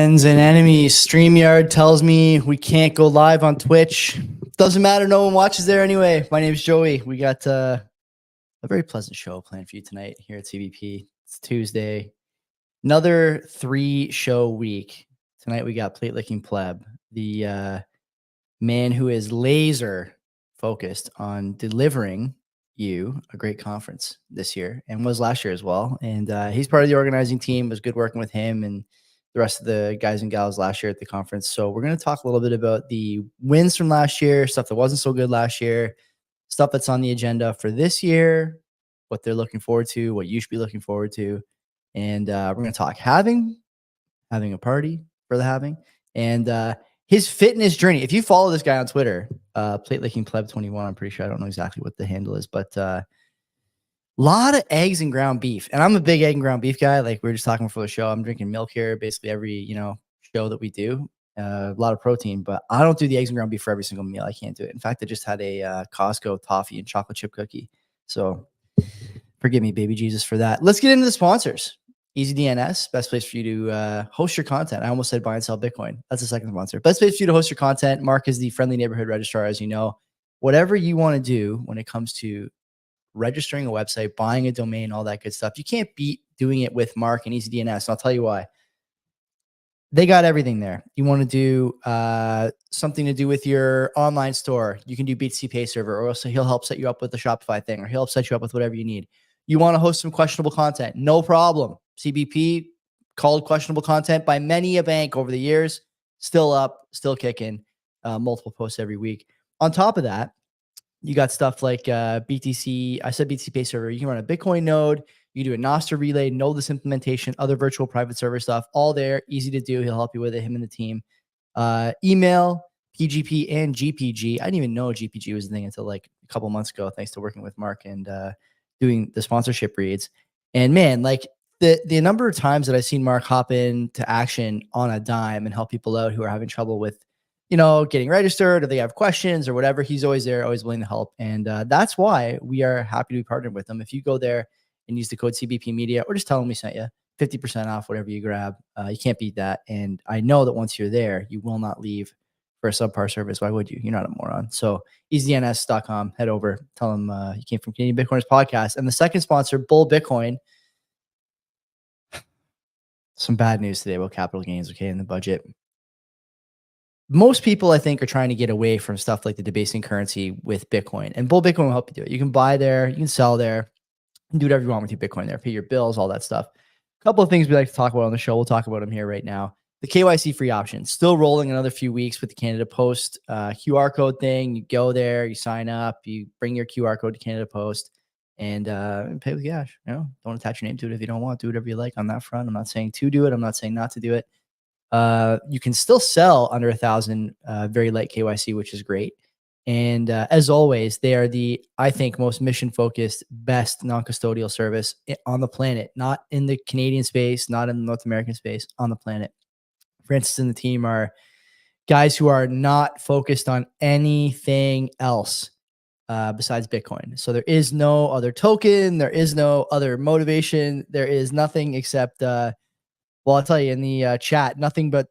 Friends and enemies, StreamYard tells me we can't go live on Twitch. Doesn't matter, no one watches there anyway. My name's Joey. We got a very pleasant show planned for you tonight here at CBP. It's Tuesday. Another 3-show week. Tonight we got Plate Licking Pleb, the man who is laser focused on delivering you a great conference this year and was last year as well. And he's part of the organizing team. It was good working with him and the rest of the guys and gals last year at the conference. So we're going to talk a little bit about the wins from last year, stuff that wasn't so good last year, stuff that's on the agenda for this year, what they're looking forward to, what you should be looking forward to. And we're going to talk having a party for the having, and his fitness journey. If you follow this guy on Twitter, Plate Licking Pleb 21, I'm pretty sure, I don't know exactly what the handle is, but lot of eggs and ground beef. And I'm a big egg and ground beef guy. Like we were just talking before the show, I'm drinking milk here basically every, show that we do. A lot of protein, but I don't do the eggs and ground beef for every single meal. I can't do it. In fact, I just had a Costco toffee and chocolate chip cookie. So forgive me, baby Jesus, for that. Let's get into the sponsors. Easy DNS, best place for you to host your content. I almost said buy and sell Bitcoin. That's the second sponsor. Best place for you to host your content. Mark is the friendly neighborhood registrar, as you know. Whatever you want to do when it comes to registering a website, buying a domain, all that good stuff, you can't beat doing it with Mark and Easy DNS. And I'll tell you why. They got everything there. You want to do something to do with your online store, you can do BTC Pay Server, or else he'll help set you up with the Shopify thing, or he'll help set you up with whatever you need. You want to host some questionable content, no problem. CBP called questionable content by many a bank over the years, still up, still kicking, multiple posts every week. On top of that, you got stuff like BTC. I said BTC Pay Server. You can run a Bitcoin node. You do a Nostr relay, Nodeless implementation, other virtual private server stuff, all there, easy to do. He'll help you with it, him and the team. Email, PGP, and GPG. I didn't even know GPG was a thing until like a couple months ago, thanks to working with Mark and doing the sponsorship reads. And man, like the number of times that I've seen Mark hop into action on a dime and help people out who are having trouble with, getting registered, or they have questions or whatever, he's always there, always willing to help. And that's why we are happy to be partnered with him. If you go there and use the code CBP Media, or just tell him we sent you 50% off whatever you grab, you can't beat that. And I know that once you're there, you will not leave for a subpar service. Why would you? You're not a moron. So easydns.com, head over, tell him you came from Canadian Bitcoiners Podcast. And the second sponsor, Bull Bitcoin. Some bad news today about capital gains, okay, in the budget. Most people, I think, are trying to get away from stuff like the debasing currency with Bitcoin. And Bull Bitcoin will help you do it. You can buy there, you can sell there, you can do whatever you want with your Bitcoin there, pay your bills, all that stuff. A couple of things we like to talk about on the show. We'll talk about them here right now. The KYC-free option, still rolling another few weeks with the Canada Post QR code thing. You go there, you sign up, you bring your QR code to Canada Post, and pay with cash. Don't attach your name to it if you don't want. Do whatever you like on that front. I'm not saying to do it. I'm not saying not to do it. You can still sell under 1,000 very light KYC, which is great. And as always, they are the, I think, most mission-focused, best non-custodial service on the planet, not in the Canadian space, not in the North American space, on the planet. Francis and the team are guys who are not focused on anything else besides Bitcoin. So there is no other token. There is no other motivation. There is nothing except, well, I'll tell you in the chat, nothing but,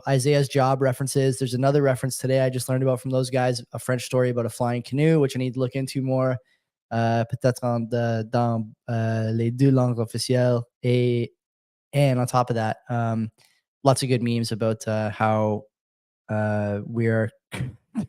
Isaiah's job references. There's another reference today I just learned about from those guys, a French story about a flying canoe, which I need to look into more. Peut-être dans les deux langues officielles. And on top of that, lots of good memes about how we're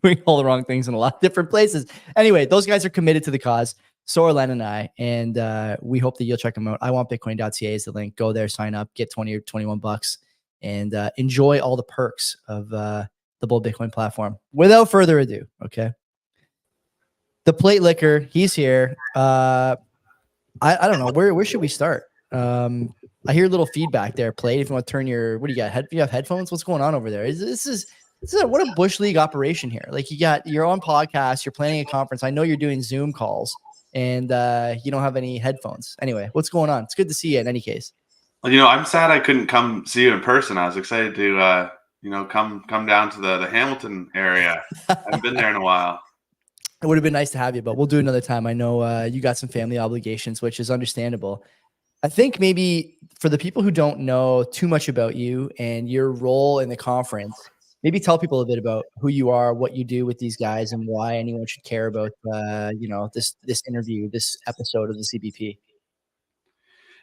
doing all the wrong things in a lot of different places. Anyway, those guys are committed to the cause. So are Len and I, and we hope that you'll check them out. iwantbitcoin.ca is the link. Go there, sign up, get 20 or 21 bucks, and enjoy all the perks of the Bull Bitcoin platform. Without further ado, okay? The Plate Licker, he's here. I don't know. Where should we start? I hear a little feedback there, Plate. If you want to turn your, what do you got? You have headphones? What's going on over there? This is what a Bush League operation here. Like you're on podcast, you're planning a conference. I know you're doing Zoom calls, and you don't have any headphones. Anyway, what's going on? It's good to see you in any case. Well, I'm sad I couldn't come see you in person. I was excited to, come down to the Hamilton area. I haven't been there in a while. It would have been nice to have you, but we'll do another time. I know you got some family obligations, which is understandable. I think maybe for the people who don't know too much about you and your role in the conference, maybe tell people a bit about who you are, what you do with these guys, and why anyone should care about this interview, this episode of the CBP.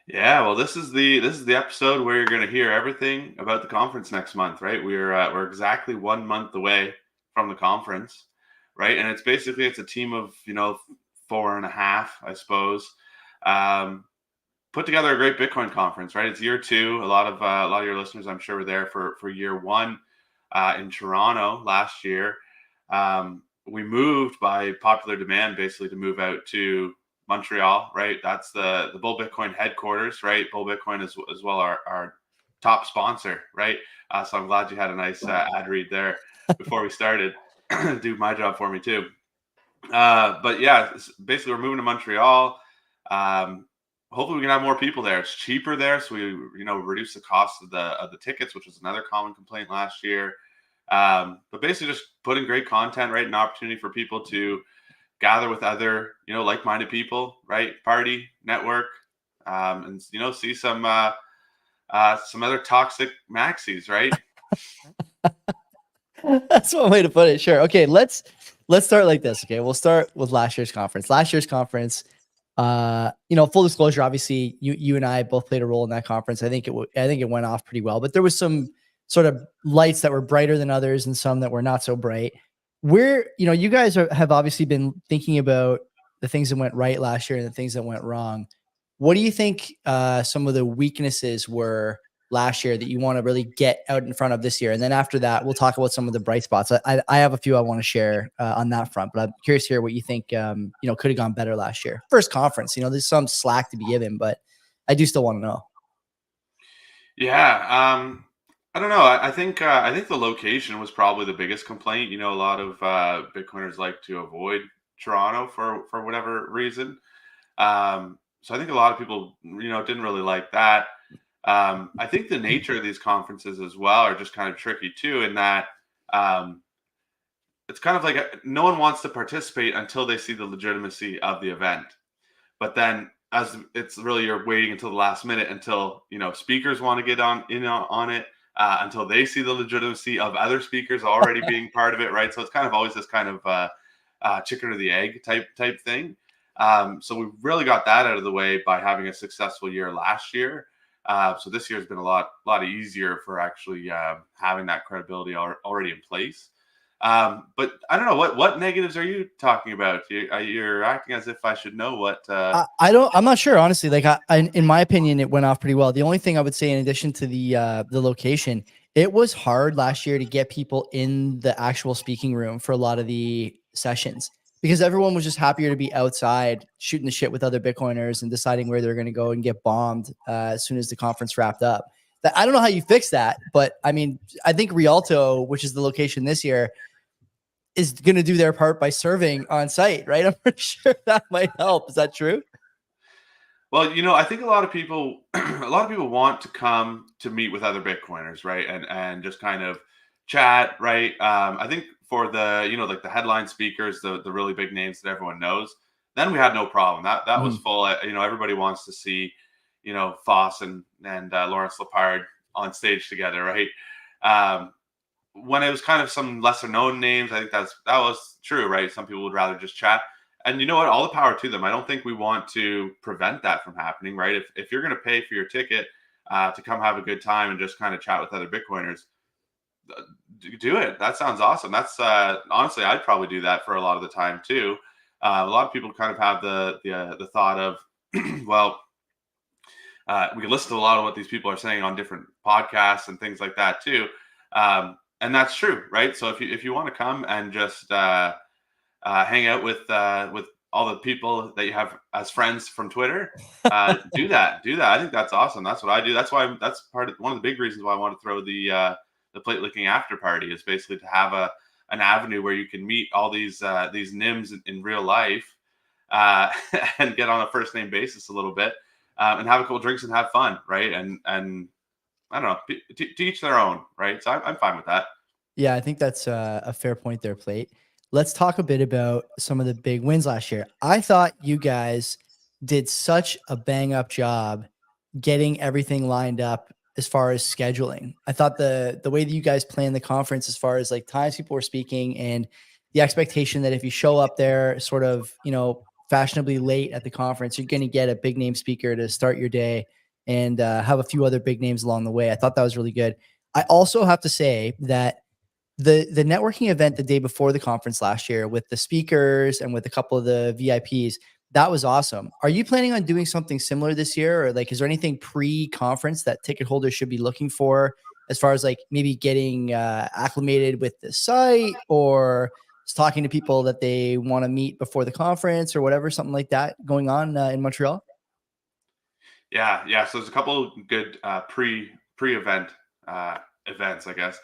Yeah, well, this is the episode where you're going to hear everything about the conference next month, right? We're exactly 1 month away from the conference, right? And it's a team of four and a half, I suppose. Um, Put together a great Bitcoin conference, right? It's year two. A lot of your listeners, I'm sure, were there for year one in Toronto last year. We moved by popular demand, basically, to move out to Montreal, right? That's the Bull Bitcoin headquarters, right? Bull Bitcoin is as well our top sponsor, right? So I'm glad you had a nice ad read there before we started. Do my job for me too. But yeah, basically we're moving to Montreal. Um, Hopefully we can have more people there. It's cheaper there, so we reduce the cost of the tickets, which was another common complaint last year. But basically just putting great content, right? An opportunity for people to gather with other, like-minded people, right? Party, network, and see some other toxic maxis, right? That's one way to put it. Sure. Okay, let's start like this. Okay, we'll start with last year's conference. Last year's conference, full disclosure, obviously, you and I both played a role in that conference. I think it went off pretty well, but there was some sort of lights that were brighter than others and some that were not so bright. You guys have obviously been thinking about the things that went right last year and the things that went wrong. What do you think some of the weaknesses were last year that you want to really get out in front of this year? And then after that, we'll talk about some of the bright spots. I have a few I want to share on that front, but I'm curious to hear what you think, could have gone better last year. First conference, there's some slack to be given, but I do still want to know. Yeah, I don't know. I think the location was probably the biggest complaint. A lot of Bitcoiners like to avoid Toronto for whatever reason. So I think a lot of people, didn't really like that. I think the nature of these conferences as well are just kind of tricky too, in that um, it's kind of like no one wants to participate until they see the legitimacy of the event. But then, as it's really you're waiting until the last minute until speakers want to get on it, until they see the legitimacy of other speakers already being part of it, right? So it's kind of always this kind of chicken or the egg type thing. So we really got that out of the way by having a successful year last year. So this year has been a lot easier for actually having that credibility already in place. But I don't know what negatives are you talking about? You're acting as if I should know what. I'm not sure, honestly. Like, in my opinion, it went off pretty well. The only thing I would say, in addition to the location, it was hard last year to get people in the actual speaking room for a lot of the sessions because everyone was just happier to be outside shooting the shit with other Bitcoiners and deciding where they're going to go and get bombed as soon as the conference wrapped up. I don't know how you fix that, but I mean, I think Rialto, which is the location this year, is going to do their part by serving on site, right? I'm pretty sure that might help. Is that true? Well, I think a lot of people, a lot of people want to come to meet with other Bitcoiners, right, and just kind of chat, right. I think for the like the headline speakers, the really big names that everyone knows, then we had no problem. That was full. Everybody wants to see, Foss and Lawrence Lepard on stage together, right. When it was kind of some lesser known names, I think that was true, right? Some people would rather just chat. And you know what? All the power to them. I don't think we want to prevent that from happening, right? If you're going to pay for your ticket to come have a good time and just kind of chat with other Bitcoiners, do it. That sounds awesome. That's honestly, I'd probably do that for a lot of the time too. A lot of people kind of have the thought of, well, we can listen to a lot of what these people are saying on different podcasts and things like that too. And that's true, right? So if you want to come and just hang out with all the people that you have as friends from Twitter, do that. I think that's awesome. That's what I do. That's why that's one of the big reasons why I want to throw the plate licking after party, is basically to have an avenue where you can meet all these NIMs in real life and get on a first name basis a little bit and have a couple drinks and have fun, right? And I don't know, to each their own, right? So I'm fine with that. Yeah, I think that's a fair point there, Plate. Let's talk a bit about some of the big wins last year. I thought you guys did such a bang up job getting everything lined up as far as scheduling. I thought the way that you guys plan the conference as far as like times people were speaking and the expectation that if you show up there sort of, fashionably late at the conference, you're going to get a big name speaker to start your day and have a few other big names along the way. I thought that was really good. I also have to say that the networking event the day before the conference last year with the speakers and with a couple of the VIPs, that was awesome. Are you planning on doing something similar this year? Or like, is there anything pre-conference that ticket holders should be looking for as far as like maybe getting acclimated with the site or talking to people that they want to meet before the conference or whatever, something like that going on in Montreal? Yeah. So there's a couple good pre-event events, I guess.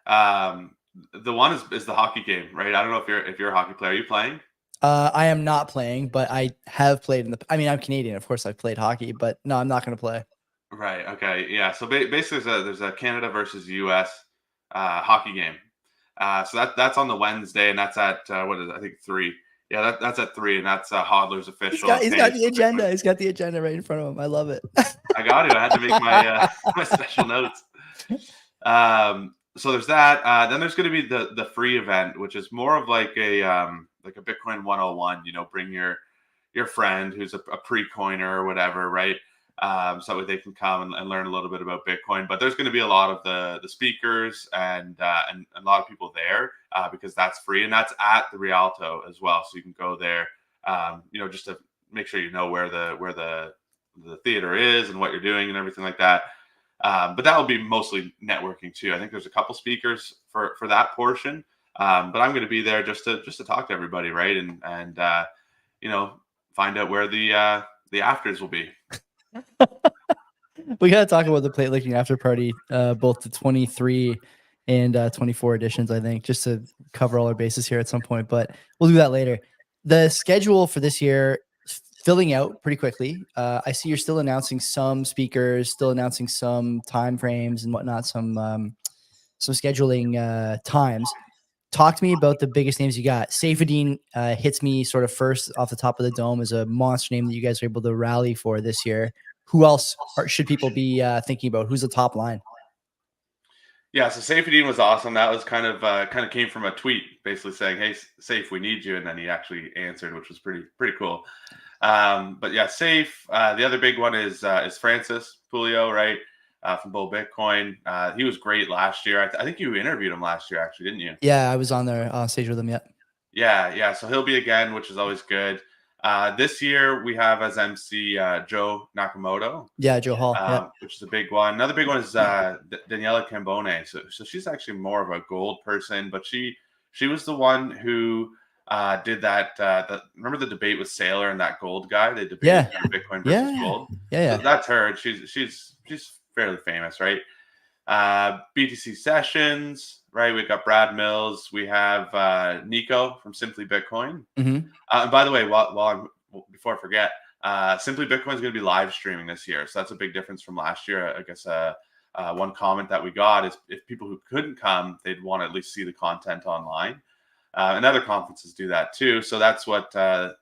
Um, the one is the hockey game, right? I don't know if you're a hockey player. Are you playing? I am not playing, but I have played I'm Canadian. Of course I've played hockey, but no, I'm not going to play. Right. Okay. Yeah. So basically, there's a Canada versus U.S. Hockey game. So that's on the Wednesday, and that's at what is it? I think 3. Yeah, that's at 3, and that's Hodler's He's official. got, And he's got Kenny's the agenda. He's got the agenda right in front of him. I love it. I got it. I had to make my my special notes. So there's that. Then there's going to be the free event, which is more of like a Bitcoin 101. Bring your friend who's a pre-coiner or whatever, right? So that they can come and learn a little bit about Bitcoin. But there's going to be a lot of the speakers and a lot of people there because that's free, and that's at the Rialto as well. So you can go there, just to make sure you know where the theater is and what you're doing and everything like that. But that will be mostly networking too. I think there's a couple speakers for that portion, but I'm going to be there just to talk to everybody, right? And find out where the afters will be. We got to talk about the plate licking after party, both the 23 and 24 editions, I think, just to cover all our bases here at some point, but we'll do that later. The schedule for this year is filling out pretty quickly. I see you're still announcing some speakers, still announcing some time frames and whatnot, some scheduling times. Talk to me about the biggest names you got. Safedine hits me sort of first off the top of the dome as a monster name that you guys are able to rally for this year. Who else should people be thinking about? Who's the top line? Yeah, so Safety was awesome. That was kind of came from a tweet, basically saying, "Hey, Safe, we need you," and then he actually answered, which was pretty cool. But yeah, Safe. The other big one is Francis Pulio, right, from Bull Bitcoin. He was great last year. I think you interviewed him last year, actually, didn't you? Yeah, I was on there on stage with him. Yeah. Yeah. So he'll be again, which is always good. This year we have as MC Joe Nakamoto. Yeah, Joe Hall. Yeah. Which is a big one. Another big one is Daniela Cambone. So she's actually more of a gold person, but she was the one who did that. Remember the debate with Saylor and that gold guy? They debated Bitcoin versus gold. Yeah. So that's her. She's fairly famous, right? BTC Sessions, right? We've got Brad Mills. We have Nico from Simply Bitcoin. Mm-hmm. And by the way, before I forget, Simply Bitcoin is going to be live streaming this year, so that's a big difference from last year. I guess one comment that we got is if people who couldn't come, they'd want to at least see the content online. And other conferences do that too. So that's what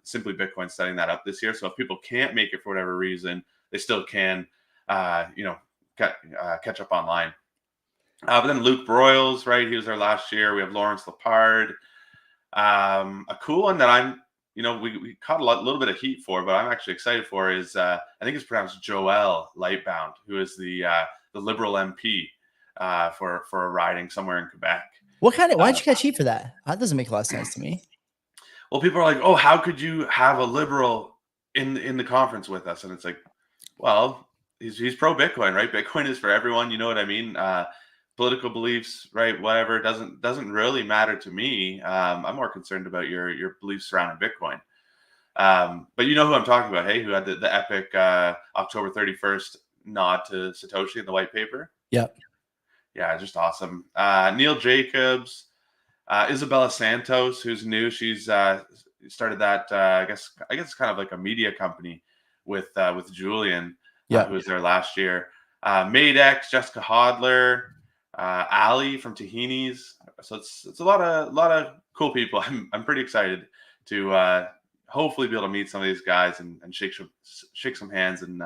Simply Bitcoin's setting that up this year. So if people can't make it for whatever reason, they still can, catch up online. But then Luke Broyles, right? He was there last year. We have Lawrence Lepard. A cool one that we caught a little bit of heat for, but I'm actually excited for is I think it's pronounced Joel Lightbound, who is the Liberal MP for a riding somewhere in Quebec. Why'd you catch heat for that? That doesn't make a lot of sense to me. Well, people are like, "Oh, how could you have a liberal in the conference with us?" And it's like, well, he's pro Bitcoin, right? Bitcoin is for everyone. You know what I mean? Political beliefs, right? Whatever doesn't really matter to me. I'm more concerned about your beliefs surrounding Bitcoin. But you know who I'm talking about, hey? Who had the epic October 31st nod to Satoshi in the white paper? Yep. Yeah, just awesome. Neil Jacobs, Isabella Santos, who's new. She's started that. I guess it's kind of like a media company with Julian, who was there last year. Madex, Jessica Hodler. Ali from Tahini's. So it's a lot of cool people. I'm pretty excited to hopefully be able to meet some of these guys and shake some hands and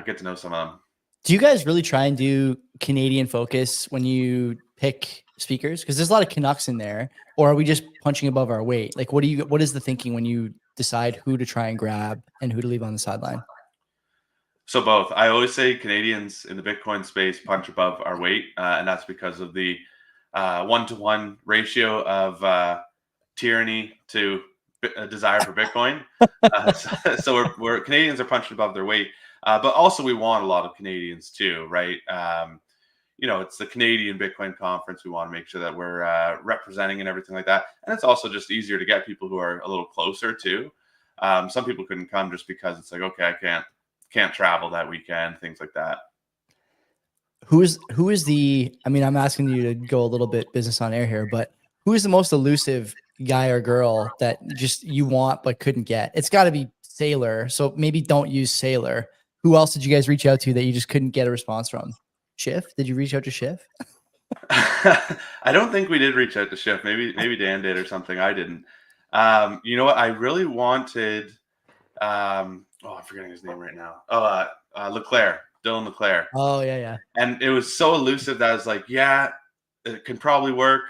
get to know some of them. Do you guys really try and do Canadian focus when you pick speakers? Because there's a lot of Canucks in there, or are we just punching above our weight? Like, what is the thinking when you decide who to try and grab and who to leave on the sideline? So both. I always say Canadians in the Bitcoin space punch above our weight, and that's because of the 1-to-1 ratio of tyranny to a desire for Bitcoin. So we're Canadians are punching above their weight, but also we want a lot of Canadians too, right? It's the Canadian Bitcoin conference. We want to make sure that we're representing and everything like that, and it's also just easier to get people who are a little closer too. Some people couldn't come just because it's like, okay, I can't travel that weekend, things like that. Who is the? I mean, I'm asking you to go a little bit business on air here, but who is the most elusive guy or girl that just you want but couldn't get? It's got to be Sailor. So maybe don't use Sailor. Who else did you guys reach out to that you just couldn't get a response from? Schiff? Did you reach out to Schiff? I don't think we did reach out to Schiff. Maybe Dan did or something. I didn't. You know what? I really wanted. I'm forgetting his name right now. Leclerc, Dylan Leclerc. Oh yeah. And it was so elusive that I was like, yeah, it can probably work,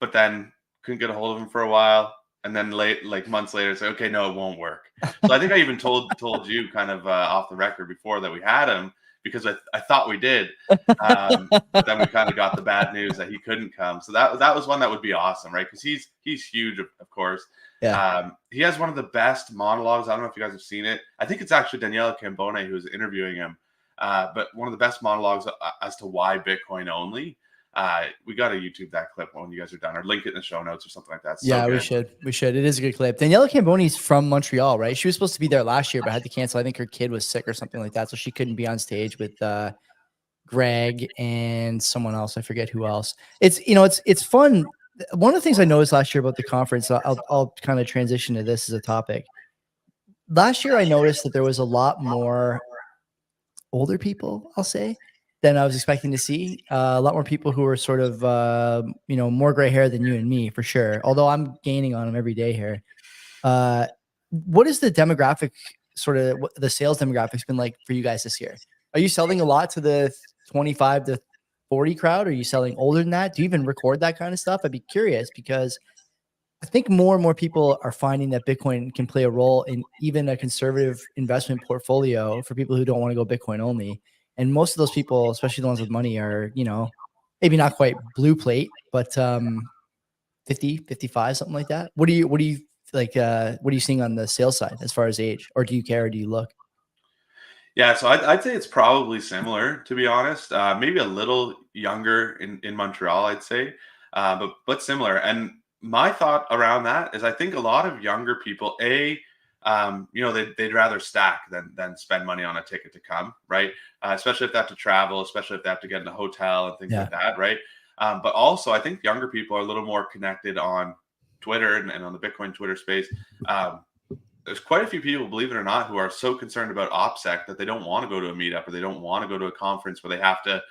but then couldn't get a hold of him for a while. And then months later, it's like, okay, no, it won't work. So I think I even told you kind of off the record before that we had him because I thought we did. But then we kind of got the bad news that he couldn't come. So that was one that would be awesome, right? Because he's huge, of course. Yeah. He has one of the best monologues. I don't know if you guys have seen it. I think it's actually Daniela Cambone who's interviewing him. But one of the best monologues as to why Bitcoin only. We got to YouTube that clip when you guys are done, or link it in the show notes or something like that. Yeah, we should. It is a good clip. Daniela Cambone's from Montreal, right? She was supposed to be there last year, but had to cancel. I think her kid was sick or something like that, so she couldn't be on stage with Greg and someone else. I forget who else. It's fun. One of the things I noticed last year about the conference, I'll kind of transition to this as a topic. Last year, I noticed that there was a lot more older people, I'll say, than I was expecting to see. A lot more people who are sort of, more gray hair than you and me, for sure. Although I'm gaining on them every day here. What is the demographic, what the sales demographics been like for you guys this year? Are you selling a lot to the 25 to 40 crowd? Are you selling older than that? Do you even record that kind of stuff? I'd be curious because I think more and more people are finding that Bitcoin can play a role in even a conservative investment portfolio for people who don't want to go Bitcoin only. And most of those people, especially the ones with money, are, maybe not quite blue plate, but 50, 55, something like that. What do you like? What are you seeing on the sales side as far as age, or do you care, or do you look? Yeah, so I'd say it's probably similar, to be honest. Maybe a little younger in Montreal, I'd say, but similar. And my thought around that is, I think a lot of younger people, they'd rather stack than spend money on a ticket to come, right? Especially if they have to travel, especially if they have to get in a hotel and things like that, right? But also, I think younger people are a little more connected on Twitter and on the Bitcoin Twitter space. There's quite a few people, believe it or not, who are so concerned about OPSEC that they don't want to go to a meetup or they don't want to go to a conference where they have to,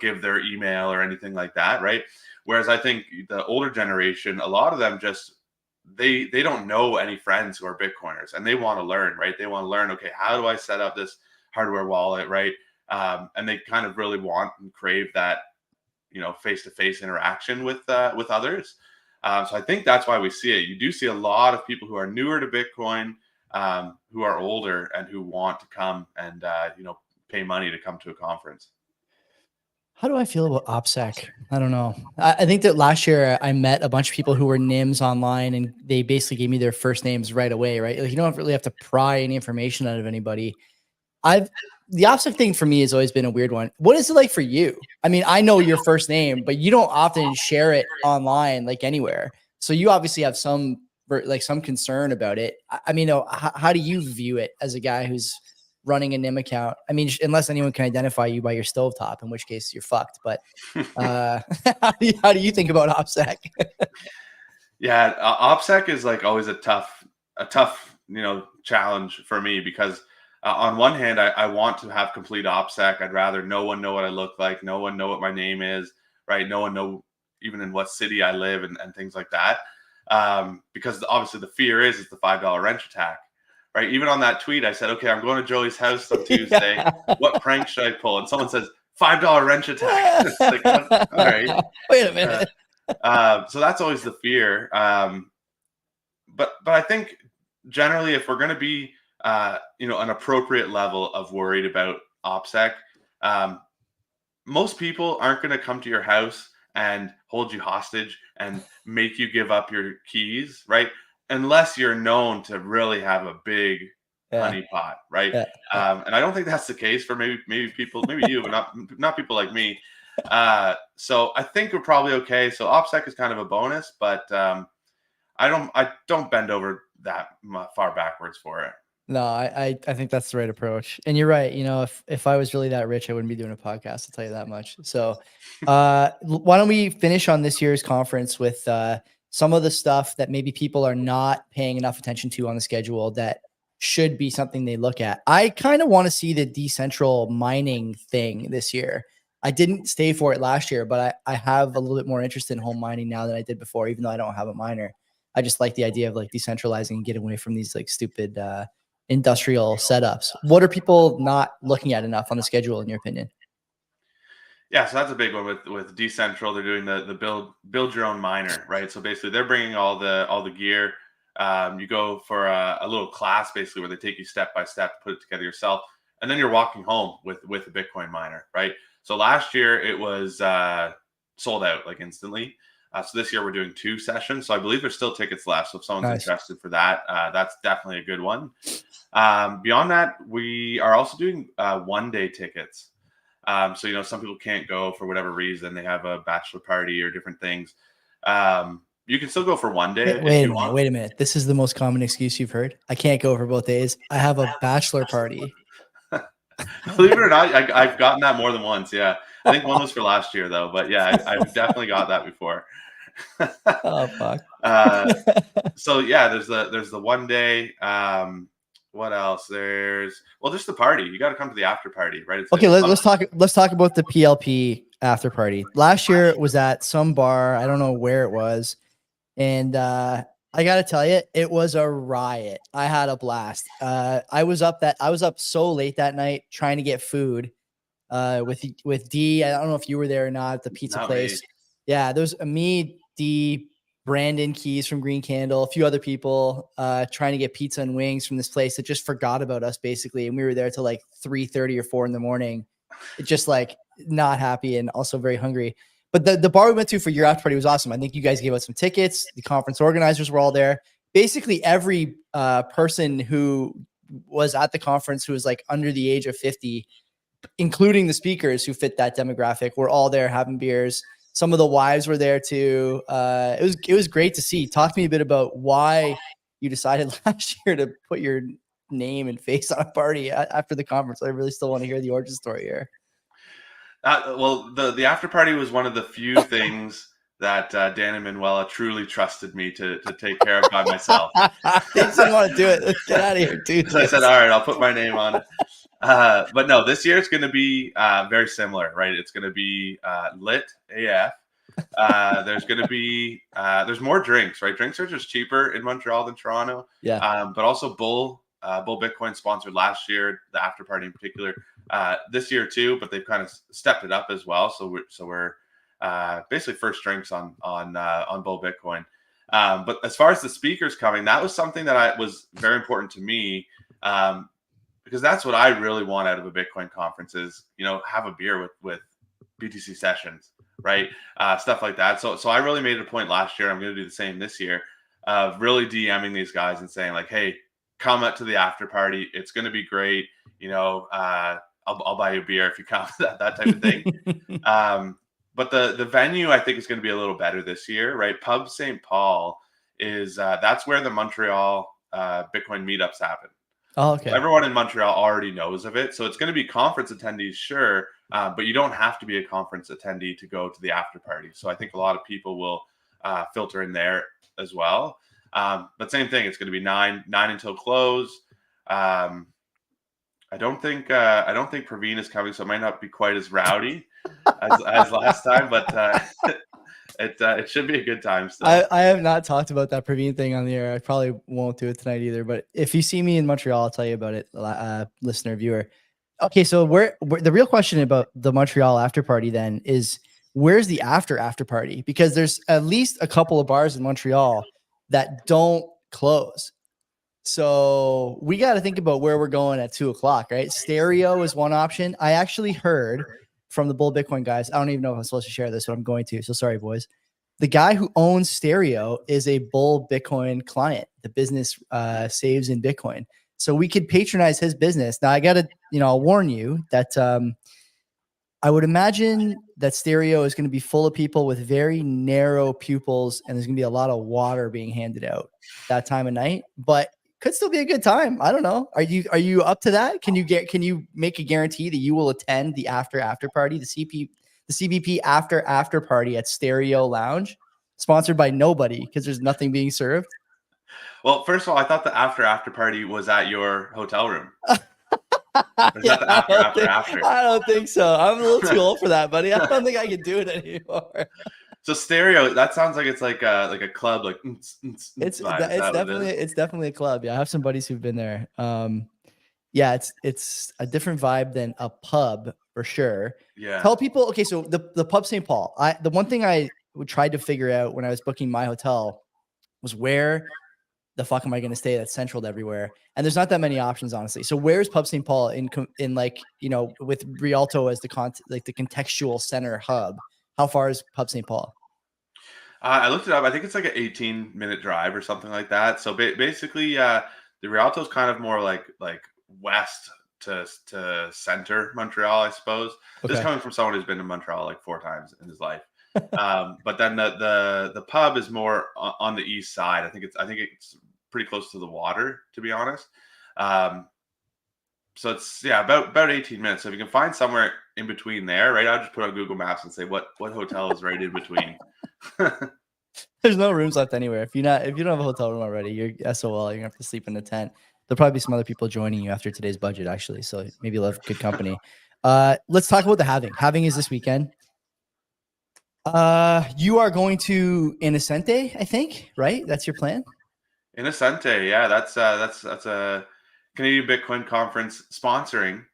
give their email or anything like that, right? Whereas I think the older generation, a lot of them just they don't know any friends who are Bitcoiners and they want to learn, right? They want to learn, okay, how do I set up this hardware wallet, right? And they kind of really want and crave that, face-to-face interaction with others. So I think that's why we see it. You do see a lot of people who are newer to Bitcoin, who are older and who want to come and, pay money to come to a conference. How do I feel about OPSEC? I don't know. I think that last year I met a bunch of people who were NIMs online and they basically gave me their first names right away, right? Like, you don't really have to pry any information out of anybody. The OPSEC thing for me has always been a weird one. What is it like for you? I mean, I know your first name, but you don't often share it online, like anywhere. So you obviously have some concern about it. I mean, how do you view it as a guy who's running a NIM account? I mean, unless anyone can identify you by your stovetop, in which case you're fucked. But how do you think about OPSEC? Yeah, OPSEC is like always a tough, challenge for me because on one hand, I want to have complete OPSEC. I'd rather no one know what I look like, no one know what my name is, right? No one know even in what city I live and things like that. Because obviously the fear is the $5 wrench attack, right? Even on that tweet, I said, okay, I'm going to Joey's house on Tuesday. Yeah. What prank should I pull? And someone says, $5 wrench attack. It's like, all right. Wait a minute. So that's always the fear. But I think generally, if we're going to be, an appropriate level of worried about OPSEC, most people aren't going to come to your house and hold you hostage and make you give up your keys, right? Unless you're known to really have a big honey pot, right? Yeah. And I don't think that's the case for maybe people, maybe you, but not people like me. So I think we're probably okay. So OPSEC is kind of a bonus, but I don't bend over that far backwards for it. No, I think that's the right approach. And you're right. If I was really that rich, I wouldn't be doing a podcast, I'll tell you that much. So why don't we finish on this year's conference with some of the stuff that maybe people are not paying enough attention to on the schedule that should be something they look at. I kind of want to see the decentral mining thing this year. I didn't stay for it last year, but I have a little bit more interest in home mining now than I did before, even though I don't have a miner. I just like the idea of like decentralizing and getting away from these like stupid industrial setups. What are people not looking at enough on the schedule, in your opinion? Yeah, so that's a big one with Decentral. They're doing the build your own miner, right? So basically, they're bringing all the gear. You go for a little class basically where they take you step by step to put it together yourself, and then you're walking home with a Bitcoin miner, right? So last year it was sold out like instantly. So this year we're doing 2 sessions. So I believe there's still tickets left. So if someone's interested for that, that's definitely a good one. Beyond that, we are also doing 1-day tickets. So, some people can't go for whatever reason. They have a bachelor party or different things. You can still go for 1 day. Wait a minute. This is the most common excuse you've heard. I can't go for both days. I have a bachelor party. Believe it or not, I've gotten that more than once. Yeah. I think one was for last year though, but yeah, I've definitely got that before. Oh, fuck. So yeah, there's the 1 day. What else? Just the party. You got to come to the after party, right? Let's talk about the PLP after party. Last year it was at some bar. I don't know where it was. And I got to tell you, it was a riot. I had a blast. I was up so late that night trying to get food with D. I don't know if you were there or not at the pizza place. Me. Yeah, there's me, D, Brandon Keys from Green Candle, a few other people trying to get pizza and wings from this place that just forgot about us basically. And we were there till like 3:30 or 4 in the morning. It's just like not happy and also very hungry. But the bar we went to for your after party was awesome. I think you guys gave us some tickets. The conference organizers were all there. Basically every person who was at the conference who was like under the age of 50, including the speakers who fit that demographic, were all there having beers. Some of the wives were there too. It was great to see. Talk to me a bit about why you decided last year to put your name and face on a party after the conference. I really still want to hear the origin story here. The after party was one of the few things that Dan and Manuela truly trusted me to take care of by myself. They just didn't want to do it. Let's get out of here, dude. So I said, all right, I'll put my name on it. But no, this year it's going to be very similar, right? It's going to be lit AF. There's going to be there's more drinks, right? Drinks are just cheaper in Montreal than Toronto. Yeah. But also Bull Bitcoin sponsored last year, the after party in particular. This year too, but they've kind of stepped it up as well. So we're basically first drinks on Bull Bitcoin. But as far as the speakers coming, that was something that was very important to me. Because that's what I really want out of a Bitcoin conference is, have a beer with BTC sessions, right? Stuff like that. So I really made it a point last year. I'm going to do the same this year of really DMing these guys and saying like, hey, come up to the after party. It's going to be great. I'll buy you a beer if you come, that type of thing. But the venue I think is going to be a little better this year, right? Pub St. Paul is that's where the Montreal Bitcoin meetups happen. Oh, okay. So everyone in Montreal already knows of it. So it's going to be conference attendees, sure, but you don't have to be a conference attendee to go to the after party. So I think a lot of people will filter in there as well. But same thing, it's going to be 9 until close. I don't think Praveen is coming, so it might not be quite as rowdy as last time. But It should be a good time still. I have not talked about that Praveen thing on the air. I probably won't do it tonight either. But if you see me in Montreal, I'll tell you about it, listener, viewer. Okay, so where the real question about the Montreal after party then is where's the after party? Because there's at least a couple of bars in Montreal that don't close. So we got to think about where we're going at 2:00, right? Stereo is one option. I actually heard from the Bull Bitcoin guys. I don't even know if I'm supposed to share this, but I'm going to. So sorry, boys. The guy who owns Stereo is a Bull Bitcoin client. The business saves in Bitcoin. So we could patronize his business. Now I got to, I'll warn you that I would imagine that Stereo is going to be full of people with very narrow pupils, and there's going to be a lot of water being handed out that time of night. But could still be a good time. I don't know. Are you up to that? Can you make a guarantee that you will attend the after party, the CBP after party at Stereo Lounge, sponsored by nobody because there's nothing being served? Well, first of all, I thought the after party was at your hotel room. Yeah, after? I don't think so. I'm a little too old for that, buddy. I don't think I can do it anymore. So Stereo, that sounds like it's like a club, like it's definitely a club. Yeah, I have some buddies who've been there. Yeah, it's a different vibe than a pub for sure. Yeah. Tell people, okay, so the pub St. Paul. The one thing I tried to figure out when I was booking my hotel was where the fuck am I going to stay that's central to everywhere? And there's not that many options, honestly. So where's Pub St. Paul in like, with Rialto as the contextual center hub? How far is Pub St. Paul? I looked it up. I think it's like an 18-minute drive or something like that. So basically, the Rialto is kind of more like west to center Montreal, I suppose. Okay. This coming from someone who's been to Montreal like 4 times in his life. But then the pub is more on the east side. I think it's pretty close to the water, to be honest. So it's about 18 minutes. So if you can find somewhere in between there, right? I'll just put on Google Maps and say what hotel is right in between. There's no rooms left anywhere. If you don't have a hotel room already, you're SOL. You're gonna have to sleep in the tent. There'll probably be some other people joining you after today's budget, actually. So maybe you'll have good company. Let's talk about the Halving. Halving is this weekend. You are going to Innocente, I think, right? That's your plan? Innocente, yeah. That's a Canadian Bitcoin Conference sponsoring.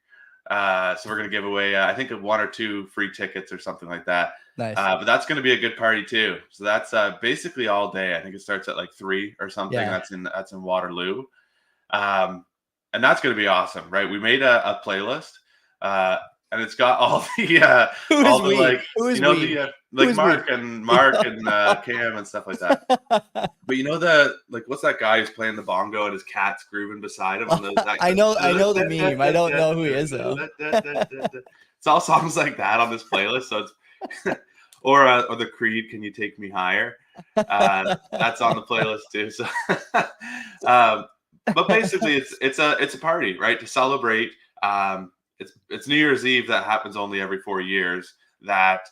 So we're going to give away, I think, 1 or 2 free tickets or something like that. Nice. But that's going to be a good party too. So that's basically all day. I think it starts at like 3 or something. Yeah. That's in Waterloo. And that's going to be awesome, right? We made a playlist. And it's got all the Mark and Cam and stuff like that. But what's that guy who's playing the bongo and his cat's grooving beside him? I know the meme. I don't know who he is though. It's all songs like that on this playlist. So it's or the Creed, "Can You Take Me Higher?" That's on the playlist too. So, but basically, it's a party, right, to celebrate. It's New Year's Eve that happens only every 4 years that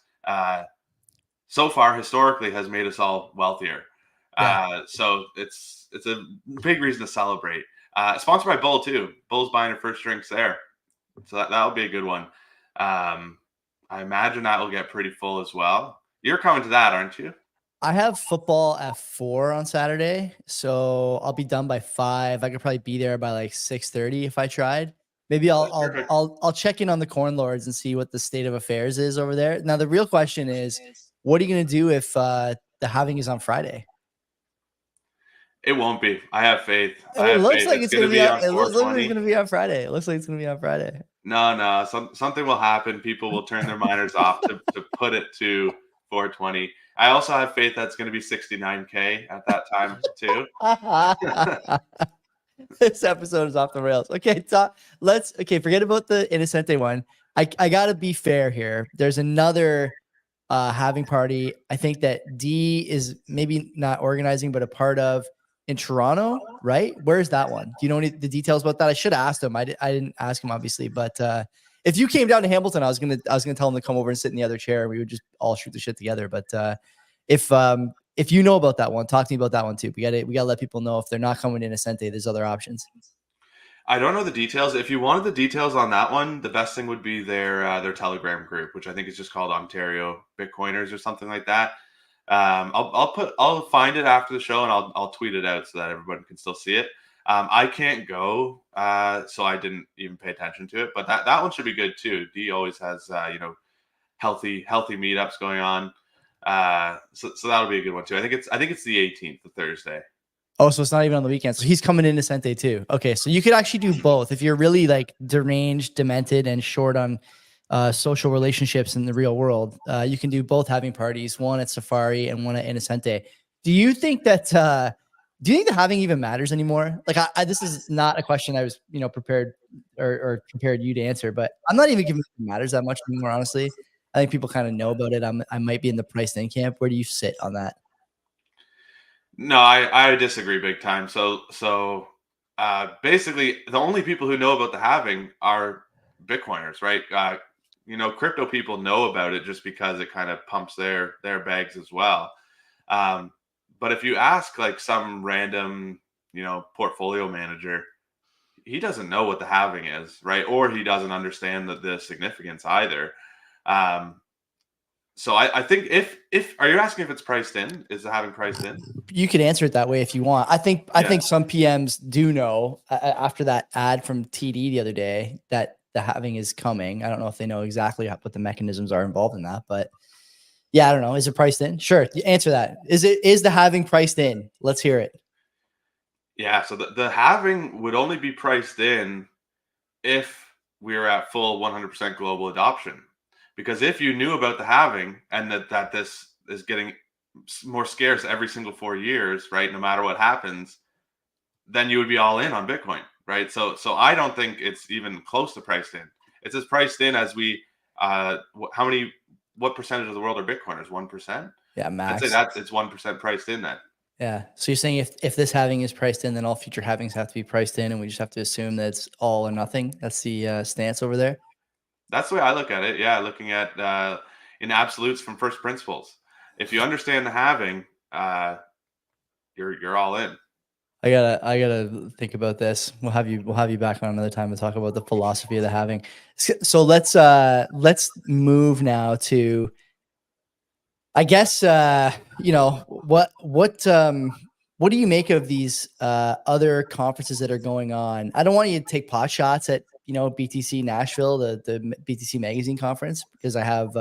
so far historically has made us all wealthier. Yeah. So it's a big reason to celebrate. Sponsored by Bull too. Bull's buying her first drinks there. So that'll be a good one. I imagine that will get pretty full as well. You're coming to that, aren't you? I have football at 4 on Saturday, so I'll be done by 5. I could probably be there by like 6:30 if I tried. Maybe I'll check in on the Corn Lords and see what the state of affairs is over there. Now, the real question is, what are you going to do if the Halving is on Friday? It won't be. I have faith. It looks like it's going to be on. It looks like it's going to be on Friday. It looks like it's going to be on Friday. No. Something will happen. People will turn their miners off to put it to 420. I also have faith that's going to be 69K at that time too. This episode is off the rails. Okay, forget about the Innocente one. I gotta be fair here. There's another Halving party. I think that D is maybe not organizing, but a part of in Toronto, right? Where's that one? Do you know any the details about that? I should have asked him. I didn't ask him, obviously, but if you came down to Hamilton, I was gonna tell him to come over and sit in the other chair. We would just all shoot the shit together. But if you know about that one, talk to me about that one too. We gotta let people know if they're not coming in Innocente, there's other options. I don't know the details. If you wanted the details on that one, the best thing would be their Telegram group, which I think is just called Ontario Bitcoiners or something like that. I'll find it after the show and I'll tweet it out so that everybody can still see it. I can't go, so I didn't even pay attention to it. But that one should be good too. D always has healthy meetups going on. So that'll be a good one too. I think it's the 18th, the Thursday. Oh, so it's not even on the weekend. So he's coming into Sente too. Okay, so you could actually do both if you're really like deranged, demented, and short on social relationships in the real world. You can do both having parties, one at Safari and one at Innocente. Do you think that? Do you think the having even matters anymore? Like, this is not a question I was prepared or prepared you to answer, but I'm not even giving it matters that much anymore. Honestly, I think people kind of know about it. I might be in the priced in camp. Where do you sit on that? No, I disagree big time. So basically, the only people who know about the halving are Bitcoiners, right? Crypto people know about it just because it kind of pumps their bags as well. Um, but if you ask like some random, portfolio manager, he doesn't know what the halving is, right? Or he doesn't understand the significance either. Um, so I think if are you asking if it's priced in? Is the halving priced in? You could answer it that way if you want. I think some PMs do know after that ad from TD the other day that the halving is coming. I don't know if they know exactly what the mechanisms are involved in that, but yeah, I don't know. Is it priced in? Sure. Answer that. Is the halving priced in? Let's hear it. Yeah, so the halving would only be priced in if we were at full 100% global adoption. Because if you knew about the halving and that this is getting more scarce every single 4 years, right? No matter what happens, then you would be all in on Bitcoin, right? So I don't think it's even close to priced in. It's as priced in as we what percentage of the world are Bitcoiners? 1%? Yeah, I'd max. say it's 1% priced in then. Yeah. So you're saying if this halving is priced in, then all future halvings have to be priced in, and we just have to assume that it's all or nothing. That's the stance over there. That's the way I look at it. Yeah, looking at in absolutes from first principles. If you understand the halving, you're all in. I gotta think about this. We'll have you back on another time to talk about the philosophy of the halving. So let's move now to, I guess, what do you make of these other conferences that are going on? I don't want you to take pot shots at BTC Nashville, the BTC Magazine conference, because I have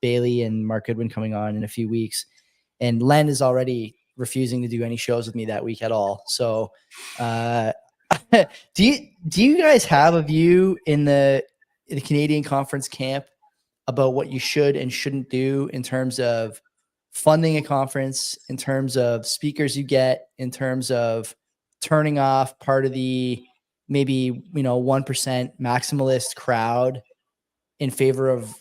Bailey and Mark Goodwin coming on in a few weeks, and Len is already refusing to do any shows with me that week at all. So, do you guys have a view in the Canadian conference camp about what you should and shouldn't do in terms of funding a conference, in terms of speakers you get, in terms of turning off part of the maybe 1% maximalist crowd in favor of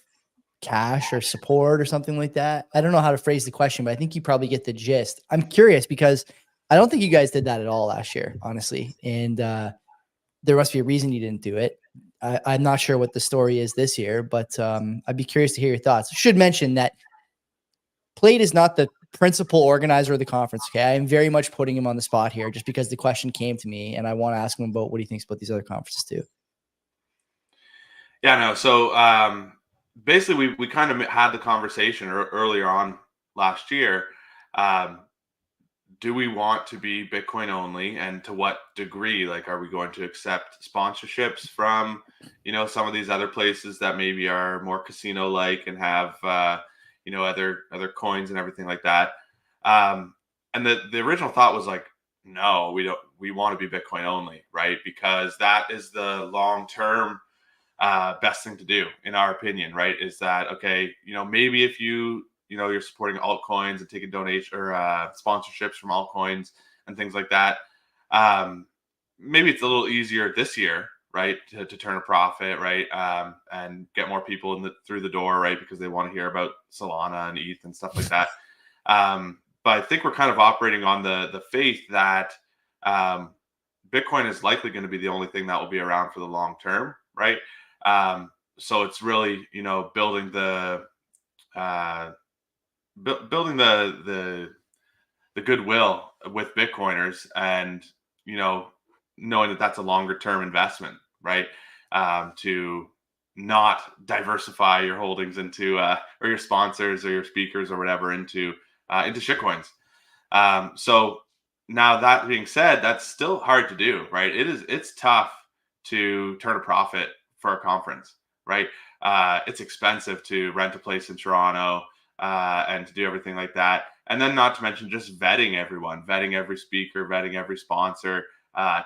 cash or support or something like that? I don't know how to phrase the question, but I think you probably get the gist. I'm curious because I don't think you guys did that at all last year, honestly. And there must be a reason you didn't do it. I'm not sure what the story is this year, but I'd be curious to hear your thoughts. I should mention that Plate is not the principal organizer of the conference. Okay. I am very much putting him on the spot here just because the question came to me and I want to ask him about what he thinks about these other conferences too. Yeah, no. So basically, we kind of had the conversation earlier on last year. Do we want to be Bitcoin only, and to what degree? Like, are we going to accept sponsorships from some of these other places that maybe are more casino like and have other coins and everything like that? And the original thought was like, no, we don't. We want to be Bitcoin only, right? Because that is the long term best thing to do, in our opinion, right? Is that okay? Maybe if you're supporting altcoins and taking donation or sponsorships from altcoins and things like that. Maybe it's a little easier this year, right, to turn a profit, right, and get more people through the door, right, because they want to hear about Solana and ETH and stuff like that. But I think we're kind of operating on the faith that Bitcoin is likely going to be the only thing that will be around for the long term, right? So it's really building the building the goodwill with Bitcoiners, and knowing that that's a longer term investment, right? To not diversify your holdings into or your sponsors or your speakers or whatever into into shitcoins. So now that being said, that's still hard to do, right? It's tough to turn a profit for a conference, right? It's expensive to rent a place in Toronto and to do everything like that. And then not to mention just vetting everyone, vetting every speaker, vetting every sponsor